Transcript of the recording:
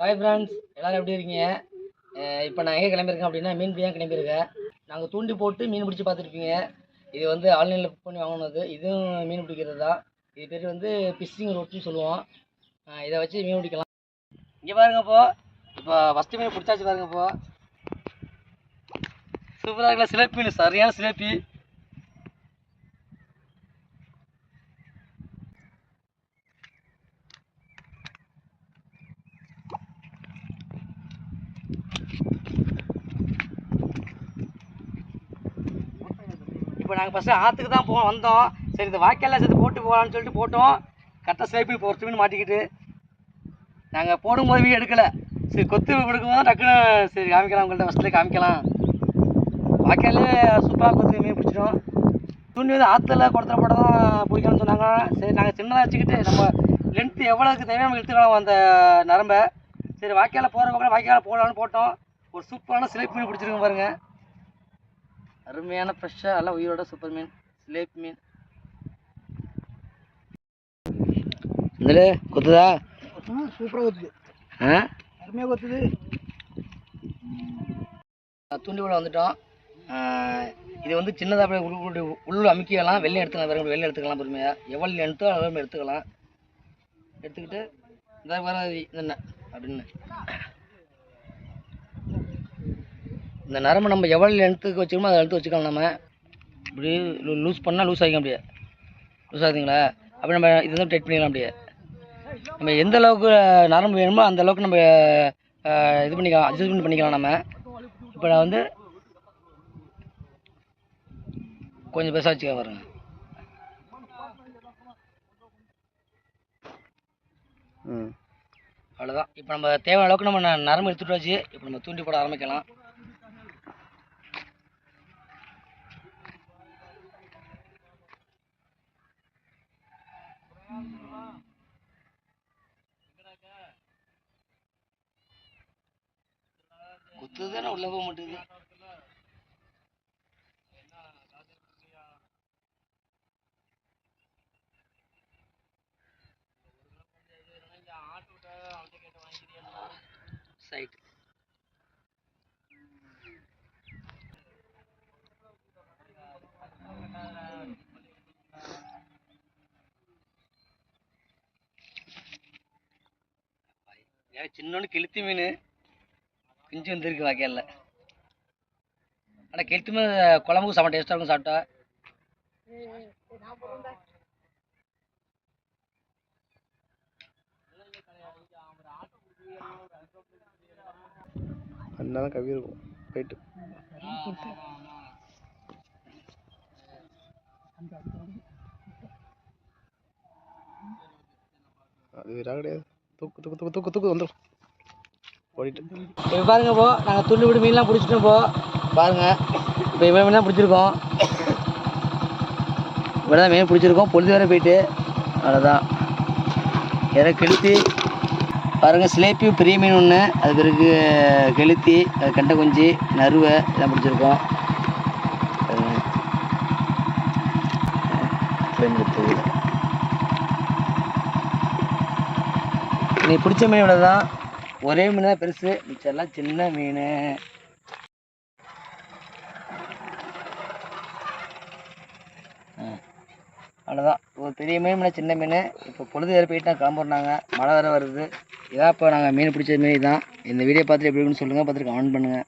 Hi friends, எல்லோரும் எப்படி இருக்கீங்க? இப்போ நான் எங்கே கிளம்பியிருக்கேன் அப்படின்னா மீன் பிடிக்க கிளம்பியிருக்கேன். நாங்கள் தூண்டி போட்டு மீன் பிடிச்சி பார்த்துருப்பீங்க. இது வந்து ஆன்லைனில் புக் பண்ணி வாங்கினது. இதுவும் மீன் பிடிக்கிறது தான். இது பேர் வந்து ஃபிஷ்ஷிங் ரோட்னு சொல்லுவோம். இதை வச்சு மீன் பிடிக்கலாம். இங்கே பாருங்கப்போ, இப்போ ஃபஸ்ட்டு மீன் பிடிச்சாச்சு பாருங்கப்போ. சூப்பராக இருக்கலாம். சிலேபி மீன், சரியான சிலேபி. இப்போ நாங்கள் ஃபஸ்ட்டு ஆற்றுக்கு தான் வந்தோம். சரி இந்த வாய்க்காலில் சேர்த்து போட்டு போகலான்னு சொல்லிட்டு போட்டோம். கரெக்டாக சிலேபி இப்போ ஒரு மீன் மாட்டிக்கிட்டு நாங்கள் போடும்போது வீடியோ எடுக்கலை. சரி கொத்து கொடுக்கும்போது டக்குன்னு சரி காமிக்கலாம், உங்கள்கிட்ட ஃபஸ்ட்டில் காமிக்கலாம். வாய்க்காலே சூப்பராக கொத்து மீன் பிடிச்சிடும். தூண்டி வந்து ஆற்றுல குடத்துல போட தான் பிடிக்கணும்னு சொன்னாங்க. சரி நாங்கள் சின்னதாக வச்சுக்கிட்டு நம்ம லென்த்து எவ்வளோக்கு தேவையான நம்ம எடுத்துக்கலாம் அந்த நரம்பை. சரி வாய்க்காலில் போகிற பக்கம் வாய்க்காலில் போடலான்னு போட்டோம். ஒரு சூப்பரான சிலேபி மீன் பிடிச்சிருக்கோம் பாருங்கள். அருமையான ஃப்ரெஷ்ஷாக எல்லாம் உயிரோட சூப்பர் மீன், சிலேபி மீன். இதில் கொத்துதா? சூப்பராக கொத்துது. அருமையாக கொத்துது. தூண்டி கூட வந்துட்டோம். இது வந்து சின்னதாக அப்படியே உள்ள அமுக்கிக்கலாம். வெள்ளை எடுத்துக்கலாம், வேறு வெள்ளை எடுத்துக்கலாம் பொறுமையாக. எவ்வளோ எடுத்தோ அவ்வளோ எடுத்துக்கலாம். எடுத்துக்கிட்டு இந்த வர என்ன அப்படின்னு இந்த நரம்பு நம்ம எவ்வளோ லென்த்துக்கு வச்சுக்கணுமோ அதை எடுத்து வச்சுக்கலாம். நம்ம இப்படி லூஸ் பண்ணால் லூஸ் ஆகிக்கும். அப்படியே லூஸ் ஆகுதுங்களா? அப்படி நம்ம இது வந்து டைட் பண்ணிக்கலாம். அப்படியே நம்ம எந்த அளவுக்கு நரம்பு வேணுமோ அந்த அளவுக்கு நம்ம இது பண்ணிக்கலாம், அட்ஜஸ்ட்மெண்ட் பண்ணிக்கலாம். நம்ம இப்போ நான் வந்து கொஞ்சம் பெருசாக வச்சுக்க பாருங்க. அவ்வளோதான். இப்போ நம்ம தேவையான அளவுக்கு நம்ம நரம்பு எடுத்துகிட்டு வச்சு இப்போ நம்ம தூண்டி போட ஆரம்பிக்கலாம். குத்து தானே உள்ள போக மாட்டேங்குது. சைட் சின்னொன்று கெளுத்தி மீன் குஞ்சு வந்துருக்கு வாய்க்காலில். ஆனால் கெளுத்தி மீன் குழம்புக்கு செம்ம டேஸ்ட்டாக இருக்கும் சாப்பிட்டா. அதனால கவி இருக்கும் போயிட்டு அது வீராக கிடையாது. தூக்கு தூக்கு தூக்கு தூக்கு தூக்கு வந்துடும் ஓடிட்டு. இப்போ பாருங்க, போ நாங்கள் துண்டு விட்டு மீன்லாம் பிடிச்சிட்டோம். போ பாருங்கள், இப்போ இவ்வளோ மீன்லாம் பிடிச்சிருக்கோம். இவ்வளோ தான் மீன் பிடிச்சிருக்கோம். பொழுது வேறு போயிட்டு அவ்வளோதான். வேறு கெளுத்தி பாருங்கள், சிலேபி பெரிய மீன் ஒன்று, அது பிறகு கெளுத்தி, அது கண்டை குஞ்சு, நறுவை இதெல்லாம் பிடிச்சிருக்கோம். நீ பிடிச்ச மீன் இவ்வளோ தான். ஒரே மீன் தான் பெருசு, மிச்செல்லாம் சின்ன மீன். அவ்வளோதான். ஒரு பெரிய மீன் சின்ன மீன். இப்போ பொழுது வேறு போயிட்டு நான் கிளம்புறாங்க, மழை வேறு வருது. இதான் இப்போ நாங்கள் மீன் பிடிச்ச மீன் தான். இந்த வீடியோ பார்த்துட்டு எப்படி இருக்குன்னு சொல்லுங்கள், பார்த்துட்டு கமெண்ட் பண்ணுங்கள்.